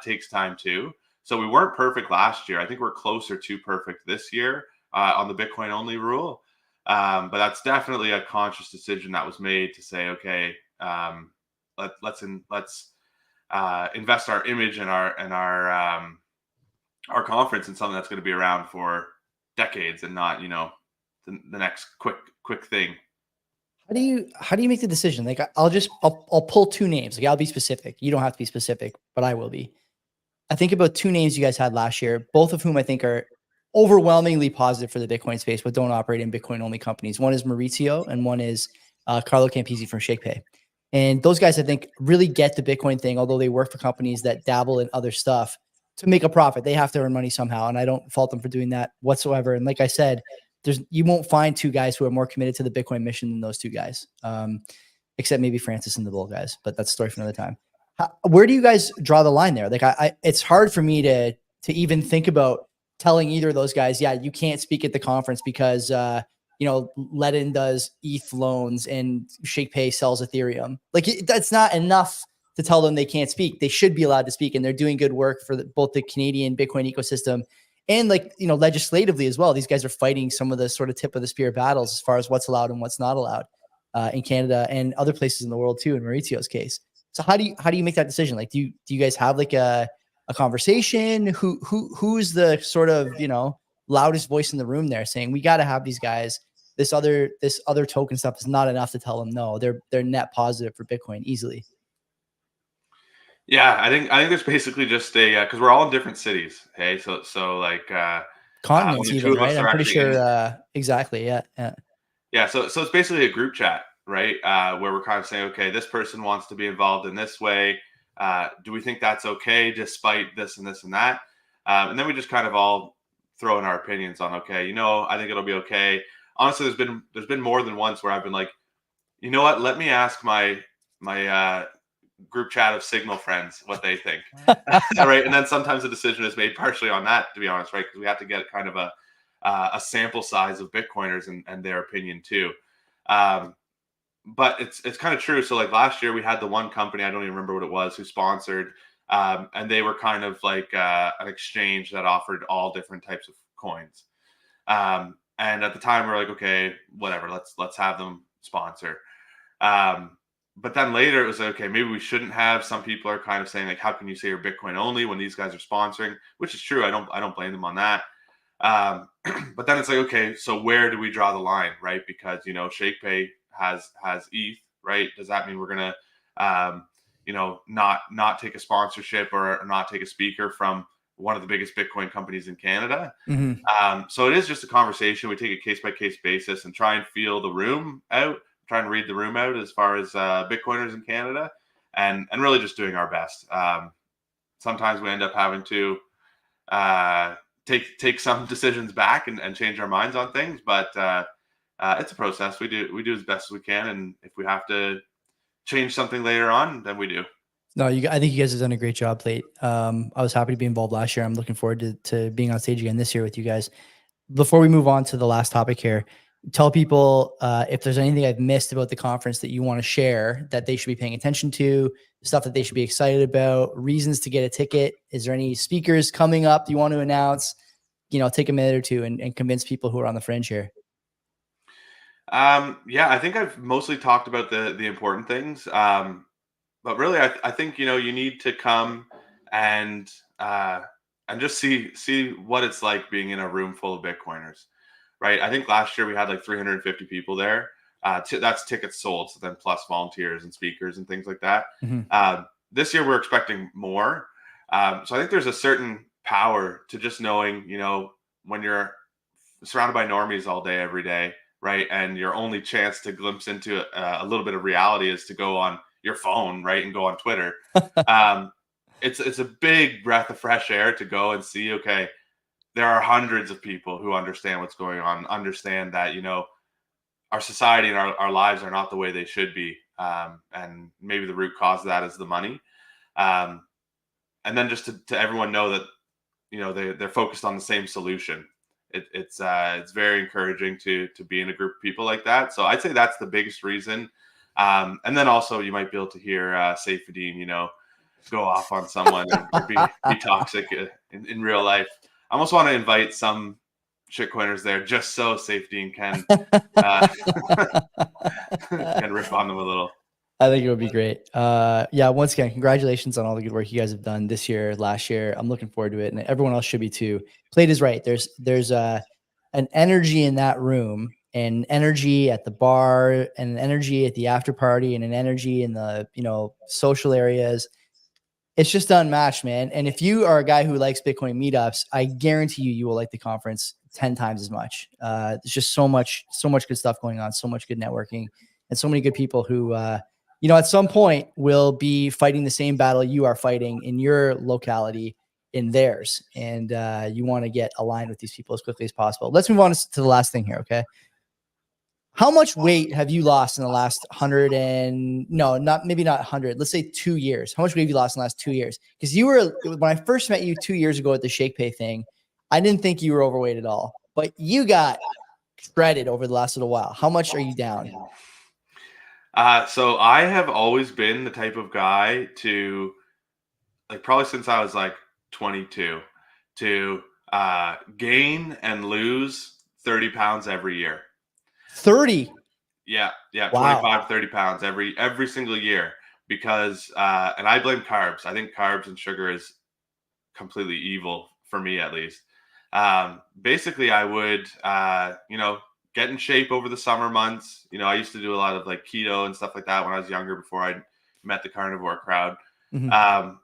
takes time too. So we weren't perfect last year. I think we're closer to perfect this year on the Bitcoin only rule. But that's definitely a conscious decision that was made to say, okay, let's invest our image and our conference in something that's going to be around for decades and not the next quick thing. How do you make the decision? Like I'll pull two names. Like I'll be specific. You don't have to be specific, but I will be. I think about two names you guys had last year, both of whom I think are overwhelmingly positive for the Bitcoin space, but don't operate in Bitcoin only companies. One is Maurizio and one is Carlo Campisi from ShakePay. And those guys, I think, really get the Bitcoin thing, although they work for companies that dabble in other stuff to make a profit. They have to earn money somehow. And I don't fault them for doing that whatsoever. And like I said, you won't find two guys who are more committed to the Bitcoin mission than those two guys, except maybe Francis and the Bull guys, but that's a story for another time. Where do you guys draw the line there? Like it's hard for me to even think about telling either of those guys, yeah, you can't speak at the conference because, Ledin does ETH loans and ShakePay sells Ethereum. Like that's not enough to tell them they can't speak. They should be allowed to speak, and they're doing good work for both the Canadian Bitcoin ecosystem and legislatively as well. These guys are fighting some of the sort of tip of the spear battles as far as what's allowed and what's not allowed in Canada and other places in the world too, in Maurizio's case. So how do you make that decision? Like, do you guys have like a conversation? Who's the sort of, loudest voice in the room there saying, we got to have these guys, this other token stuff is not enough to tell them no, they're net positive for Bitcoin easily. Yeah, I think there's basically just a because we're all in different cities. Okay, so like Continents even, right? I'm pretty sure. Exactly. Yeah. Yeah. So it's basically a group chat, right? Where we're kind of saying, okay, this person wants to be involved in this way. Do we think that's okay, despite this and this and that? And then we just kind of all throw in our opinions on, okay, I think it'll be okay. Honestly, there's been more than once where I've been like, you know what? Let me ask my group chat of Signal friends what they think, right? And then sometimes the decision is made partially on that, to be honest, right? Because we have to get kind of a sample size of Bitcoiners and their opinion too. But it's kind of true. So like last year we had the one company, I don't even remember what it was, who sponsored, and they were kind of like an exchange that offered all different types of coins. And at the time we were like, okay, whatever, let's have them sponsor. But then later it was like, okay, maybe we shouldn't have. Some people are kind of saying like, how can you say you're Bitcoin only when these guys are sponsoring? Which is true. I don't blame them on that. But then it's like, okay, so where do we draw the line, right? Because ShakePay has ETH, right? Does that mean we're gonna not take a sponsorship or not take a speaker from one of the biggest Bitcoin companies in Canada? Mm-hmm. So it is just a conversation. We take a case by case basis and try and feel the room out, try and read the room out as far as Bitcoiners in Canada, and really just doing our best. Sometimes we end up having to take some decisions back and change our minds on things, but it's a process. We do as best as we can, and if we have to change something later on, then we do. No, I think you guys have done a great job, Plate. I was happy to be involved last year. I'm looking forward to being on stage again this year with you guys. Before we move on to the last topic here, tell people if there's anything I've missed about the conference that you want to share that they should be paying attention to, stuff that they should be excited about, reasons to get a ticket. Is there any speakers coming up you want to announce? Take a minute or two and convince people who are on the fringe here. Yeah, I think I've mostly talked about the important things. But really, I think you need to come and just see what it's like being in a room full of Bitcoiners, right? I think last year we had like 350 people there. That's tickets sold, so then plus volunteers and speakers and things like that. Mm-hmm. This year we're expecting more. So I think there's a certain power to just knowing, when you're surrounded by normies all day, every day, right? And your only chance to glimpse into a little bit of reality is to go on your phone, right, and go on Twitter. It's a big breath of fresh air to go and see, okay, there are hundreds of people who understand what's going on, understand that our society and our lives are not the way they should be, and maybe the root cause of that is the money. And then just to everyone know that, they're focused on the same solution. It's very encouraging to be in a group of people like that. So I'd say that's the biggest reason. And then also you might be able to hear Saifedean, go off on someone or be toxic in real life. I almost want to invite some shitcoiners there just so Saifedean can can rip on them a little. I think it would be great. Yeah, once again, congratulations on all the good work you guys have done this year, last year. I'm looking forward to it, and everyone else should be too. Plate is right. There's an energy in that room, and energy at the bar, and an energy at the after party, and an energy in the social areas. It's just unmatched, man. And if you are a guy who likes Bitcoin meetups, I guarantee you will like the conference 10 times as much. There's just so much good stuff going on, so much good networking, and so many good people who, at some point will be fighting the same battle you are fighting in your locality, in theirs. And you want to get aligned with these people as quickly as possible. Let's move on to the last thing here, okay? How much weight have you lost in the last 100 and maybe not 100, let's say 2 years? How much weight have you lost in the last 2 years? Because when I first met you 2 years ago at the Shake Pay thing, I didn't think you were overweight at all, but you got shredded over the last little while. How much are you down? So I have always been the type of guy to, like, probably since I was like 22, to gain and lose 30 pounds every year. 30? Yeah. Wow. 25, 30 pounds every single year, because, and I blame carbs. I think carbs and sugar is completely evil for me, at least. Basically I would, get in shape over the summer months. I used to do a lot of like keto and stuff like that when I was younger, before I met the carnivore crowd. Mm-hmm.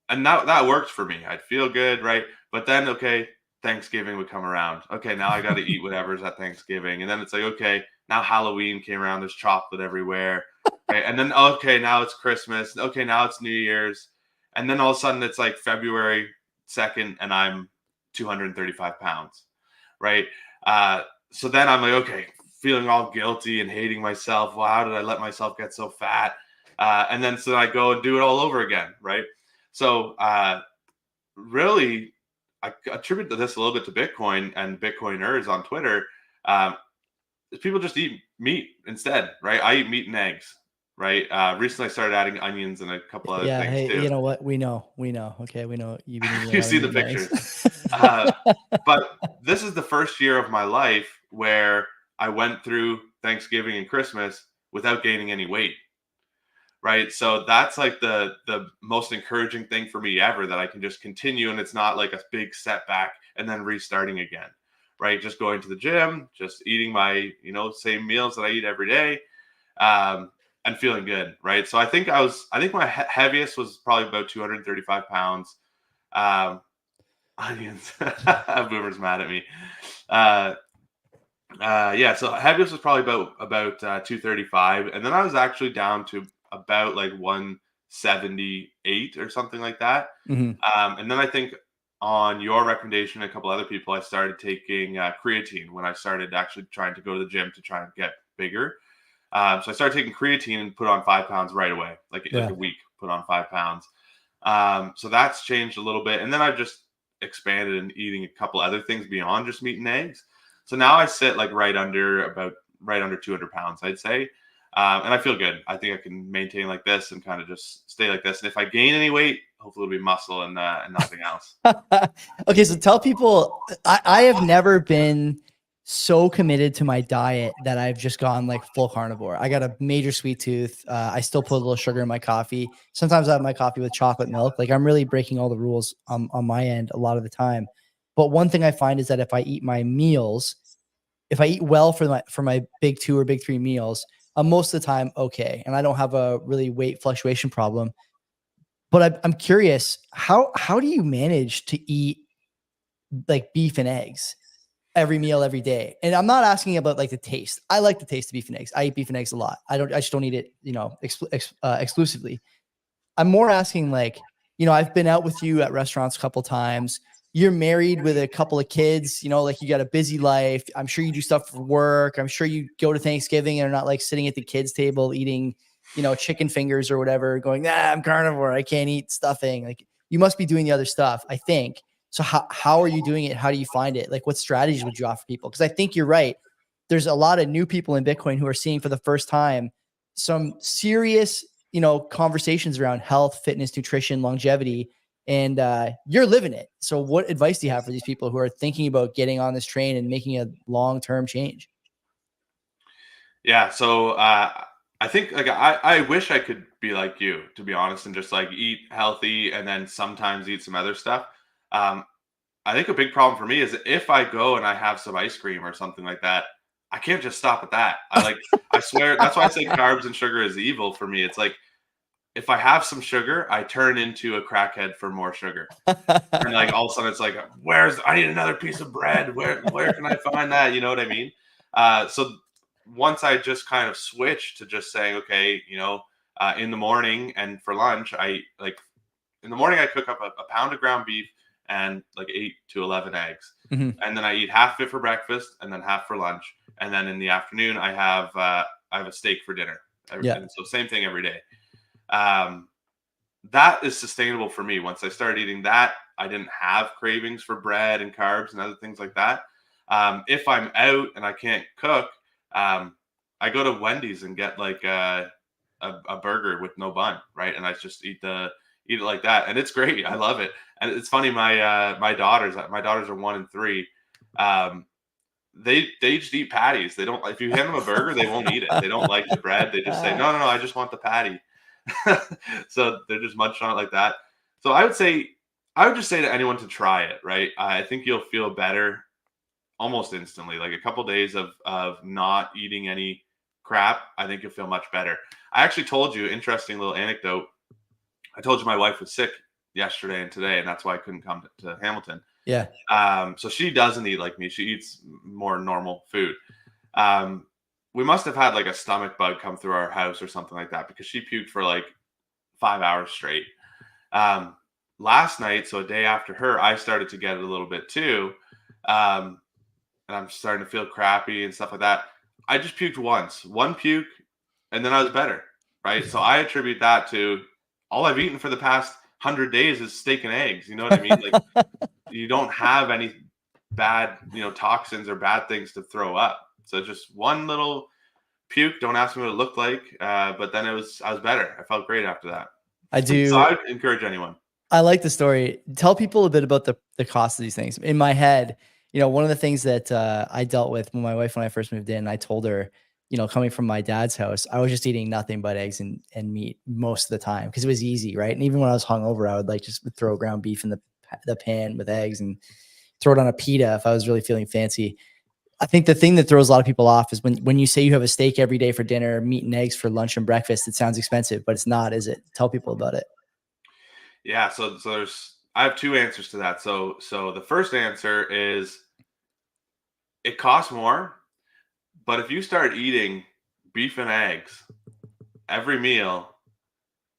And that worked for me. I'd feel good, right? But then, okay, Thanksgiving would come around. Okay, now I got to eat whatever's at Thanksgiving. And then it's like, okay, now Halloween came around. There's chocolate everywhere. Right? And then, okay, now it's Christmas. Okay, now it's New Year's. And then all of a sudden it's like February 2nd and I'm 235 pounds, right? So then I'm like, okay, feeling all guilty and hating myself. Well, how did I let myself get so fat? And then so I go and do it all over again, right? So really, I attribute this a little bit to Bitcoin and Bitcoiners on Twitter. People just eat meat instead, right? I eat meat and eggs, right? Recently, I started adding onions and a couple other things Hey, too. you know what? We know. Okay, we know you've been eating. You see the pictures. But this is the first year of my life where I went through Thanksgiving and Christmas without gaining any weight. Right. So that's like the most encouraging thing for me ever, that I can just continue and it's not like a big setback and then restarting again. Right. Just going to the gym, just eating my, same meals that I eat every day, and feeling good. Right. So I think my heaviest was probably about 235 pounds. Onions. Boomer's mad at me. Yeah. So heaviest was probably about 235. And then I was actually down to about like 178 or something like that. Mm-hmm. And then I think on your recommendation, a couple other people, I started taking creatine when I started actually trying to go to the gym to try and get bigger. So I started taking creatine and put on 5 pounds right away, like a week, put on 5 pounds. So that's changed a little bit. And then I've just expanded and eating a couple other things beyond just meat and eggs. So now I sit like right under 200 pounds, I'd say. And I feel good. I think I can maintain like this and kind of just stay like this. And if I gain any weight, hopefully it'll be muscle and nothing else. Okay, so tell people, I have never been so committed to my diet that I've just gone like full carnivore. I got a major sweet tooth. I still put a little sugar in my coffee. Sometimes I have my coffee with chocolate milk. Like, I'm really breaking all the rules on my end a lot of the time. But one thing I find is that if I eat my meals, if I eat well for my big 2 or big 3 meals, I'm most of the time okay, and I don't have a really weight fluctuation problem. But I'm curious, how do you manage to eat like beef and eggs every meal every day? And I'm not asking about like the taste. I like the taste of beef and eggs. I eat beef and eggs a lot. I just don't eat it, exclusively. I'm more asking, like, I've been out with you at restaurants a couple times. You're married with a couple of kids, like you got a busy life. I'm sure you do stuff for work. I'm sure you go to Thanksgiving and are not like sitting at the kids' table eating, chicken fingers or whatever, going, I'm carnivore, I can't eat stuffing. Like, you must be doing the other stuff, I think. So how are you doing it? How do you find it? Like, what strategies would you offer people? Because I think you're right. There's a lot of new people in Bitcoin who are seeing for the first time some serious, conversations around health, fitness, nutrition, longevity, and you're living it. So what advice do you have for these people who are thinking about getting on this train and making a long-term change? Yeah. So I think like I wish I could be like you, to be honest, and just like eat healthy and then sometimes eat some other stuff. Um, I think a big problem for me is if I go and I have some ice cream or something like that, I can't just stop at that. I swear that's why I say carbs and sugar is evil for me. It's like if I have some sugar, I turn into a crackhead for more sugar. And like all of a sudden it's like, I need another piece of bread. Where can I find that? You know what I mean? So once I just kind of switch to just saying, okay, in the morning and for lunch, in the morning I cook up a pound of ground beef and like 8 to 11 eggs. Mm-hmm. And then I eat half of it for breakfast and then half for lunch. And then in the afternoon I have a steak for dinner. And so same thing every day. That is sustainable for me. Once I started eating that, I didn't have cravings for bread and carbs and other things like that. If I'm out and I can't cook, I go to Wendy's and get like a burger with no bun, right? And I just eat it like that, and it's great. I love it. And it's funny, my daughters are 1 and 3. They just eat patties. They don't. If you hand them a burger, they won't eat it. They don't like the bread. They just say, no, I just want the patty. So they're just munching on it like that. So I would just say to anyone to try it, right? I think you'll feel better almost instantly. Like a couple days of not eating any crap, I think you'll feel much better. I actually told you, interesting little anecdote. I told you my wife was sick yesterday and today, and that's why I couldn't come to Hamilton. Yeah. So she doesn't eat like me. She eats more normal food. We must have had like a stomach bug come through our house or something like that because she puked for like 5 hours straight. Last night, so a day after her, I started to get it a little bit too. And I'm starting to feel crappy and stuff like that. I just puked one puke, and then I was better, right? So I attribute that to all I've eaten for the past 100 days is steak and eggs. You know what I mean? Like you don't have any bad, toxins or bad things to throw up. So just one little puke. Don't ask me what it looked like, but then I was better. I felt great after that. I do. So I would encourage anyone. I like the story. Tell people a bit about the cost of these things. In my head, one of the things that I dealt with when my wife, when I first moved in, I told her, coming from my dad's house, I was just eating nothing but eggs and meat most of the time because it was easy, right? And even when I was hungover, I would like just throw ground beef in the pan with eggs and throw it on a pita if I was really feeling fancy. I think the thing that throws a lot of people off is when you say you have a steak every day for dinner, meat and eggs for lunch and breakfast. It sounds expensive, but it's not, is it? Tell people about it. Yeah, so I have 2 answers to that. So the first answer is it costs more, but if you start eating beef and eggs every meal,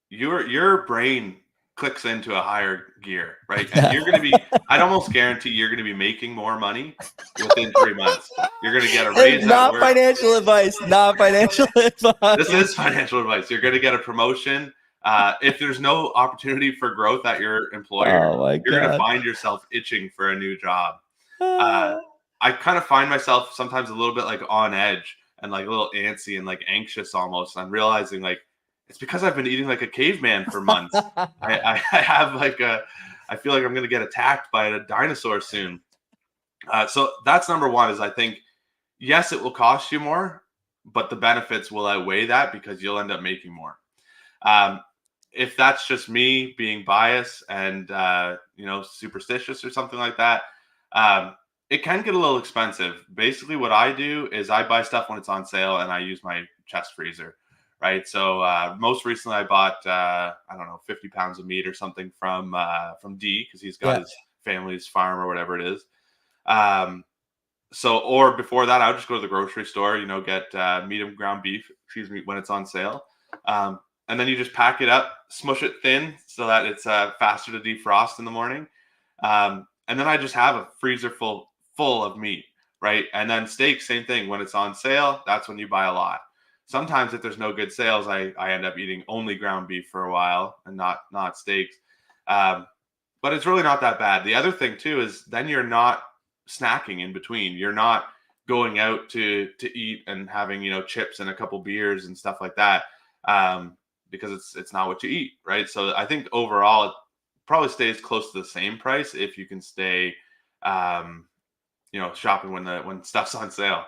your brain clicks into a higher gear, right? And you're going to be, I'd almost guarantee you're going to be making more money within 3 months. You're going to get a raise Not at work. financial advice. Not financial advice. This is financial advice. You're going to get a promotion. If there's no opportunity for growth at your employer, you're going to find yourself itching for a new job. I kind of find myself sometimes a little bit like on edge and like a little antsy and like anxious almost. I'm realizing like it's because I've been eating like a caveman for months. I have like I feel like I'm going to get attacked by a dinosaur soon. So that's number one is I think, yes, it will cost you more, but the benefits will outweigh that because you'll end up making more. If that's just me being biased and, superstitious or something like that, it can get a little expensive. Basically, what I do is I buy stuff when it's on sale and I use my chest freezer, right? So most recently I bought, 50 pounds of meat or something from D because he's got his family's farm or whatever it is. Or before that, I would just go to the grocery store, get medium ground beef, when it's on sale. And then you just pack it up, smush it thin so that it's faster to defrost in the morning. And then I just have a freezer full of meat, right? And then steak, same thing. When it's on sale, that's when you buy a lot. sometimes if there's no good sales, I end up eating only ground beef for a while and not steaks. But it's really not that bad. The other thing too is then you're not snacking in between. You're not going out to eat and having, you know, chips and a couple beers and stuff like that, because it's not what you eat, right? So I think overall it probably stays close to the same price if you can stay, you know, shopping when stuff's on sale.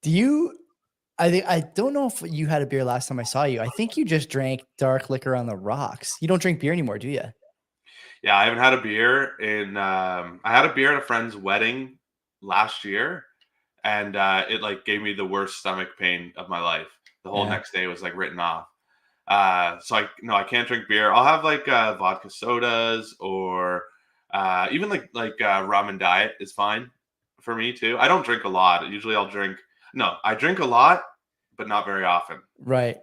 Do you? I don't know if you had a beer last time I saw you. I think you just drank dark liquor on the rocks. You don't drink beer anymore, do you? Yeah, I haven't had a beer in. I had a beer at a friend's wedding last year, and it like gave me the worst stomach pain of my life. The whole Yeah. next day was like written off. So I can't drink beer. I'll have like vodka sodas or even like rum and diet is fine for me too. I don't drink a lot. Usually I'll drink. No, I drink a lot, but not very often. Right.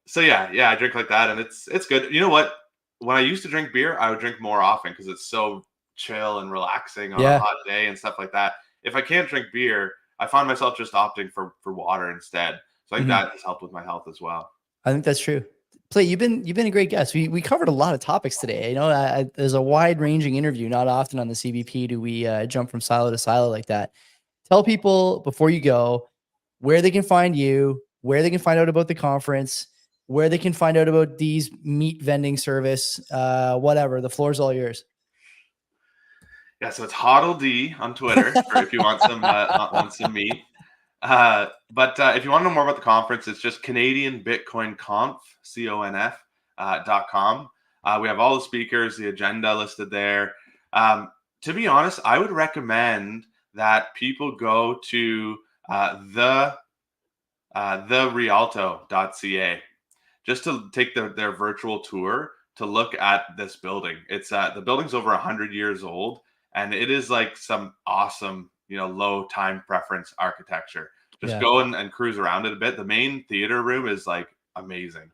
So yeah, I drink like that, and it's good. You know what? When I used to drink beer, I would drink more often because it's so chill and relaxing on a Yeah. hot day and stuff like that. If I can't drink beer, I find myself just opting for water instead. So I think that has helped with my health as well. I think that's true. Pleb, you've been a great guest. We covered a lot of topics today. You know, there's a wide ranging interview. Not often on the CBP do we jump from silo to silo like that. Tell people before you go where they can find you, where they can find out about the conference, where they can find out about these meat vending service, whatever. The floor's all yours. Yeah, so it's Hoddle D on Twitter for if you want some meat. But if you want to know more about the conference, it's just Canadian Bitcoin Conf, CONF.com. We have all the speakers, the agenda listed there. To be honest, I would recommend that people go to therialto.ca just to take their virtual tour to look at this building. It's the building's over 100 years old, and it is like some awesome, you know, low time preference architecture. Just go and cruise around it a bit. The main theater room is like amazing.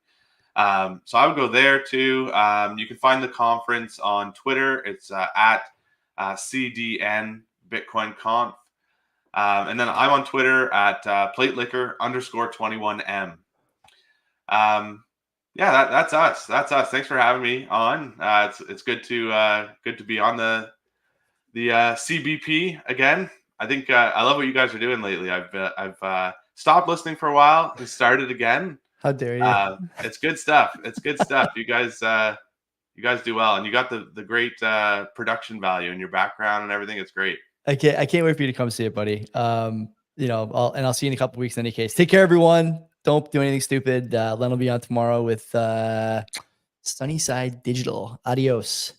So I would go there too. You can find the conference on Twitter. It's at CDN Bitcoin Conf. And then I'm on Twitter at plateliquor_21M. Yeah, that's us. That's us. Thanks for having me on. It's good to be on the CBP again. I think I love what you guys are doing lately. I've stopped listening for a while and started again. How dare you? It's good stuff. It's good stuff. You guys do well, and you got the great production value in your background and everything. It's great. I can't wait for you to come see it, buddy. You know, I'll see you in a couple weeks in any case. Take care, everyone. Don't do anything stupid. Len will be on tomorrow with Sunnyside Digital. Adios.